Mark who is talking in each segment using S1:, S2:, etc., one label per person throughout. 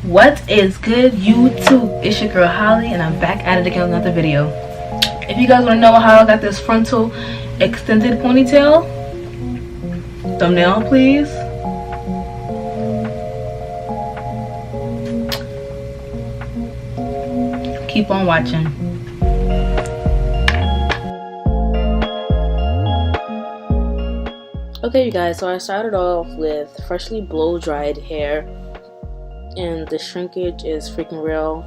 S1: What is good, YouTube? It's your girl Holly, and I'm back at it again with another video. If you guys want to know how I got this frontal extended ponytail, thumbnail please. Keep on watching. Okay, you guys, so I started off with freshly blow dried hair, and the shrinkage is freaking real.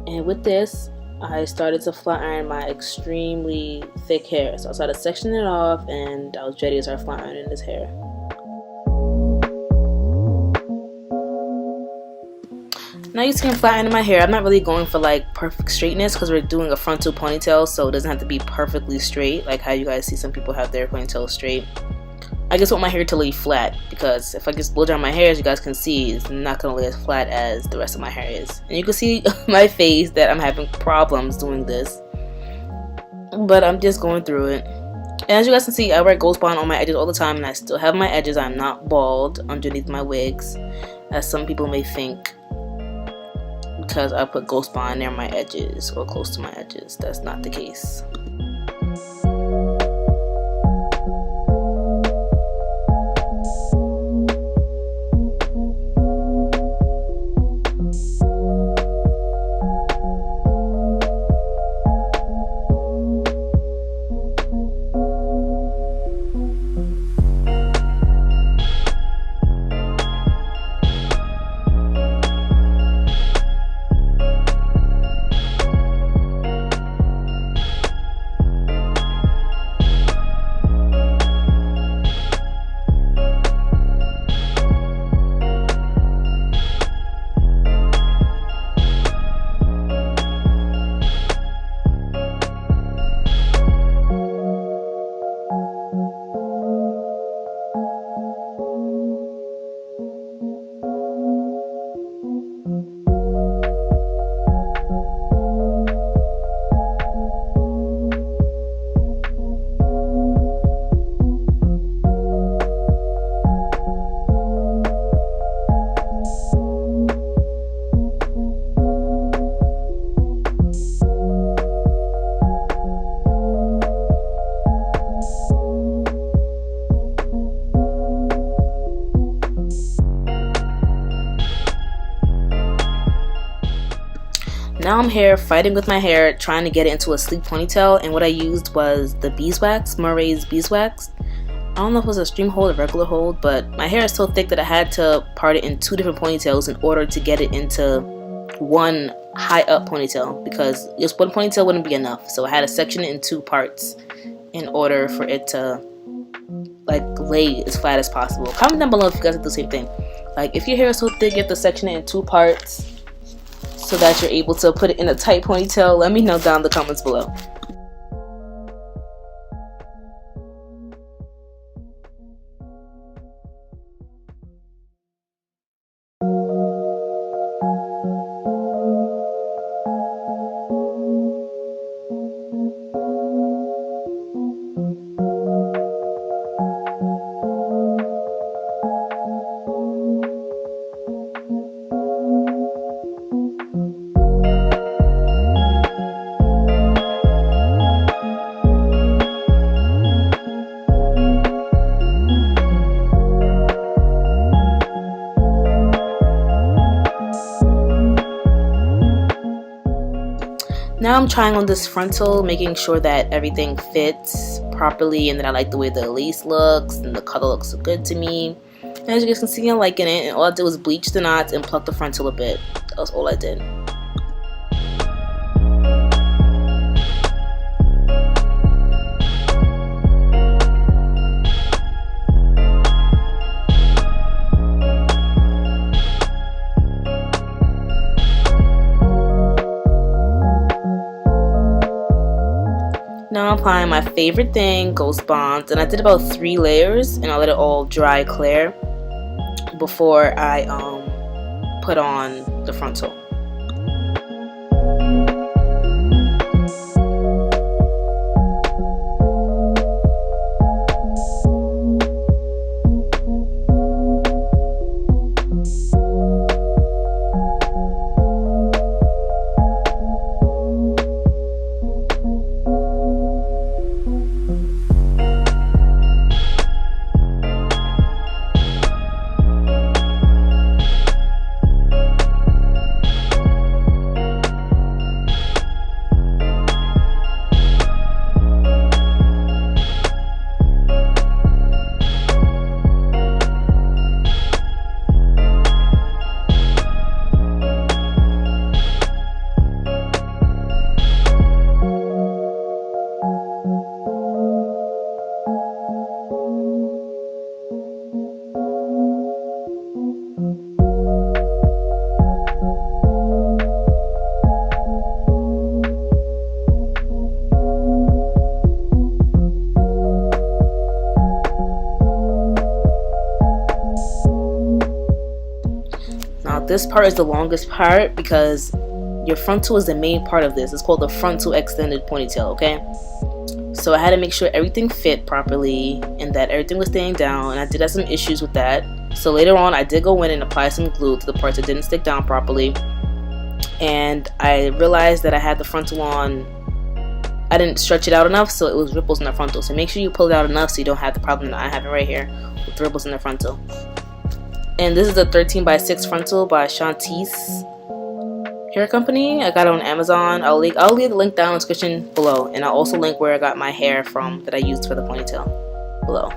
S1: And with this, I started to flat iron my extremely thick hair. So I started sectioning it off, and I was ready to start flat ironing this hair. Now you see I'm flat ironing my hair. I'm not really going for like perfect straightness because we're doing a frontal ponytail, so it doesn't have to be perfectly straight like how you guys see some people have their ponytail straight. I just want my hair to lay flat, because if I just blow dry my hair, as you guys can see, it's not going to lay as flat as the rest of my hair is. And you can see my face that I'm having problems doing this, but I'm just going through it. And as you guys can see, I wear Ghost Bond on my edges all the time, and I still have my edges. I'm not bald underneath my wigs, as some people may think, because I put Ghost Bond near my edges or close to my edges. That's not the case. Now I'm here fighting with my hair, trying to get it into a sleek ponytail, and what I used was the beeswax, Murray's beeswax. I don't know if it was a stream hold or regular hold, but my hair is so thick that I had to part it in two different ponytails in order to get it into one high up ponytail, because just one ponytail wouldn't be enough. So I had to section it in two parts in order for it to like lay as flat as possible. Comment down below if you guys do the same thing. Like if your hair is so thick you have to section it in two parts so that you're able to put it in a tight ponytail. Let me know down in the comments below. Now I'm trying on this frontal, making sure that everything fits properly and that I like the way the lace looks and the color looks good to me. And as you guys can see, I'm liking it, and all I did was bleach the knots and pluck the frontal a bit. That was all I did. Now I'm applying my favorite thing, Ghost Bonds, and I did about 3 layers, and I let it all dry clear before I put on the frontal. this part is the longest part because your frontal is the main part of this. It's called the frontal extended ponytail, okay? So I had to make sure everything fit properly and that everything was staying down, and I did have some issues with that. So later on, I did go in and apply some glue to the parts that didn't stick down properly, and I realized that I had the frontal on. I didn't stretch it out enough, so it was ripples in the frontal. So make sure you pull it out enough so you don't have the problem that I have right here with ripples in the frontal. And this is a 13x6 frontal by Shantice Hair Company. I got it on Amazon. I'll leave the link down in the description below, and I'll also link where I got my hair from that I used for the ponytail below.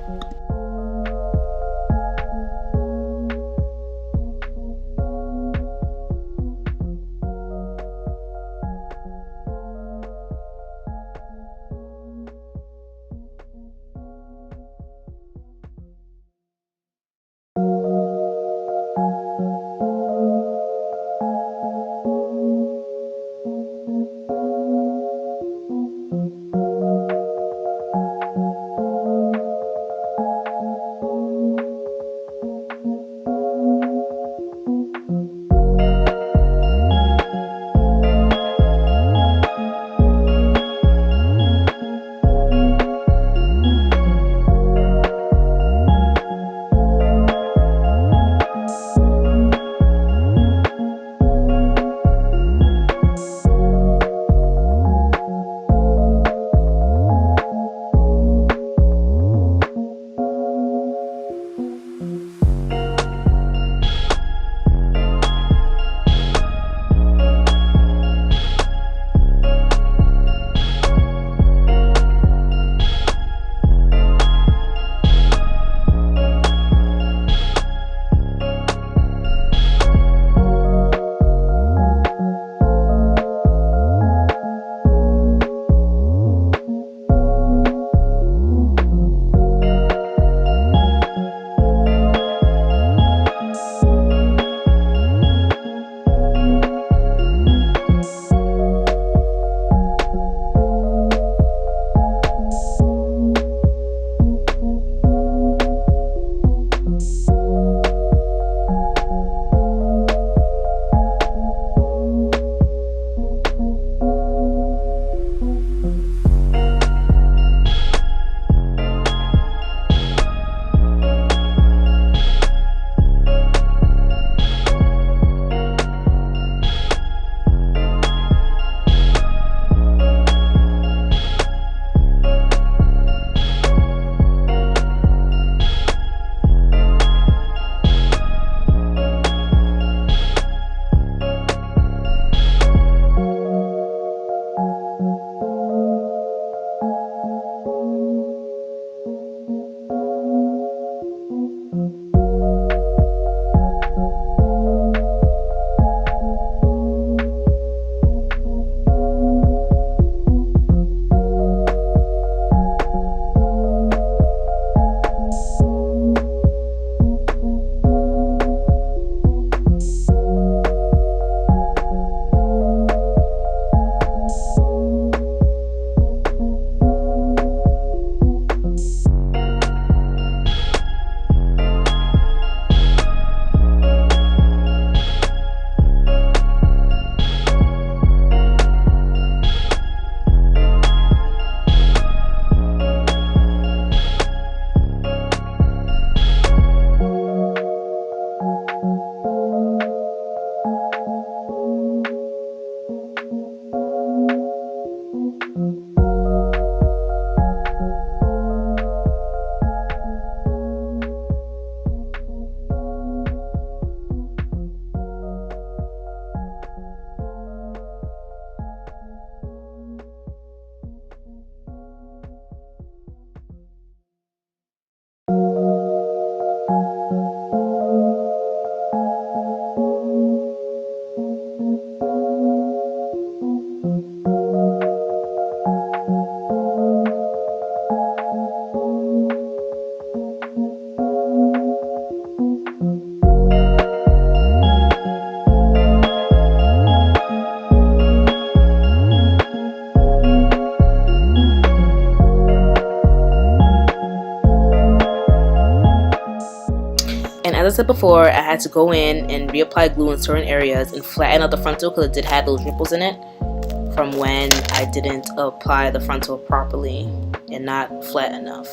S1: said before, I had to go in and reapply glue in certain areas and flatten out the frontal because it did have those ripples in it from when I didn't apply the frontal properly and not flat enough.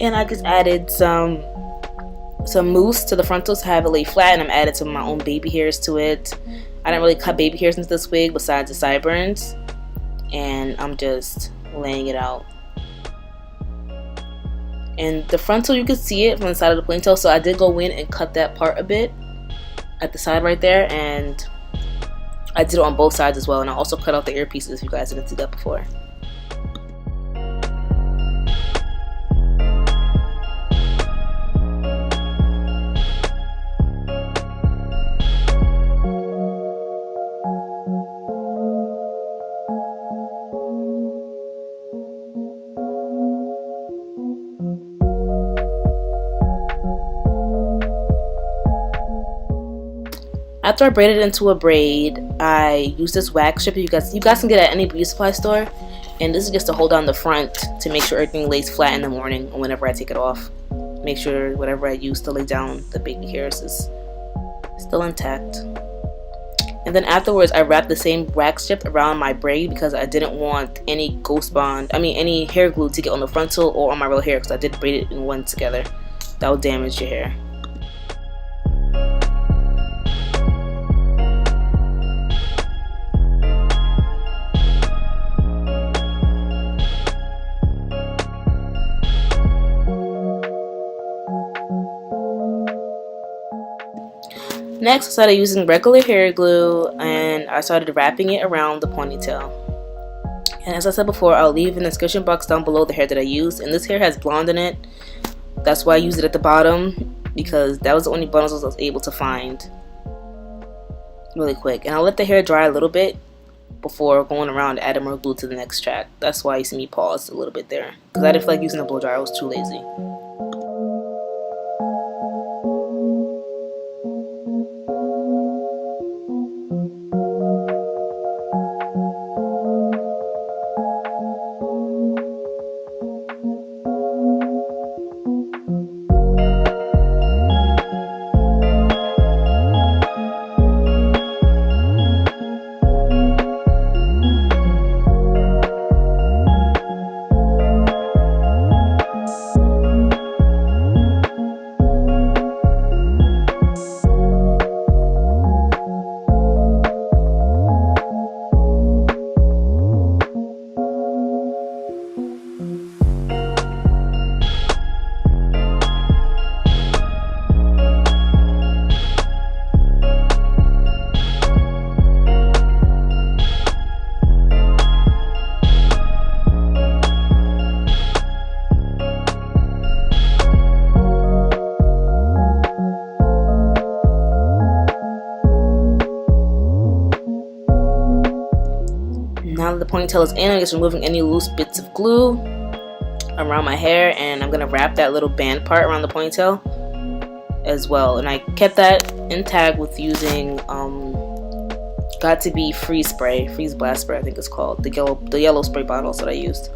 S1: And I just added some mousse to the frontals to have it lay flat, and I'm adding some of my own baby hairs to it. I didn't really cut baby hairs into this wig besides the sideburns, and I'm just laying it out. And the frontal, you can see it from the side of the ponytail, so I did go in and cut that part a bit at the side right there, and I did it on both sides as well, and I also cut out the earpieces if you guys didn't see that before. After I braided it into a braid, I used this wax strip. You guys can get it at any beauty supply store, and this is just to hold down the front to make sure everything lays flat in the morning or whenever I take it off. Make sure whatever I use to lay down the baby hairs is still intact. And then afterwards, I wrapped the same wax strip around my braid because I didn't want any any hair glue to get on the frontal or on my real hair, because I did braid it in one together. That would damage your hair. Next, I started using regular hair glue, and I started wrapping it around the ponytail. And as I said before, I'll leave in the description box down below the hair that I used. And this hair has blonde in it. That's why I used it at the bottom, because that was the only bundles I was able to find really quick. And I'll let the hair dry a little bit before going around adding more glue to the next track. That's why you see me pause a little bit there, because I didn't feel like using a blow dryer. I was too lazy. Now that the ponytail is in, I'm just removing any loose bits of glue around my hair, and I'm gonna wrap that little band part around the ponytail as well. And I kept that intact with using Got to Be freeze blast spray, I think it's called, the yellow spray bottles that I used.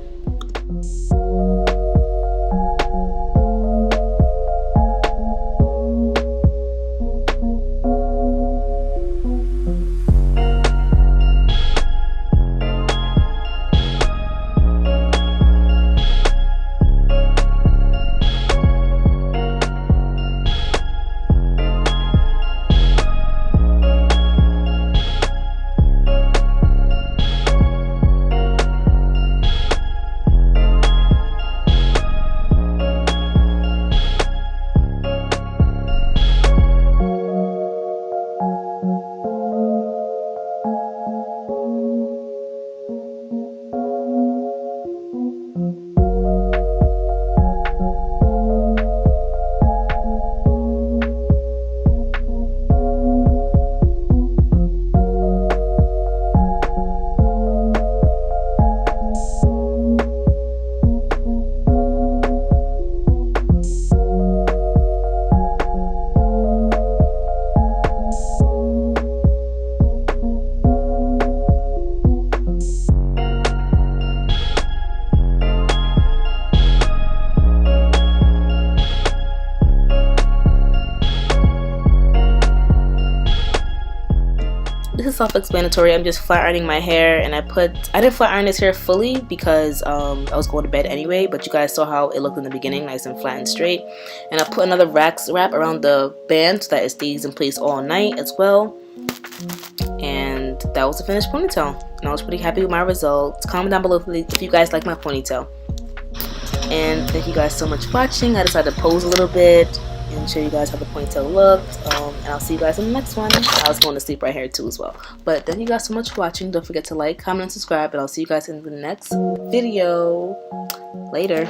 S1: self-explanatory. I'm just flat ironing my hair, and I didn't flat iron this hair fully because I was going to bed anyway, but you guys saw how it looked in the beginning, nice and flat and straight. And I put another wrap around the band so that it stays in place all night as well. And that was the finished ponytail, and I was pretty happy with my results. Comment down below if you guys like my ponytail. And thank you guys so much for watching. I decided to pose a little bit and show you guys how the ponytail looked, and I'll see you guys in the next one. I was going to sleep right here too as well. But thank you guys so much for watching. Don't forget to like, comment, and subscribe, and I'll see you guys in the next video. Later.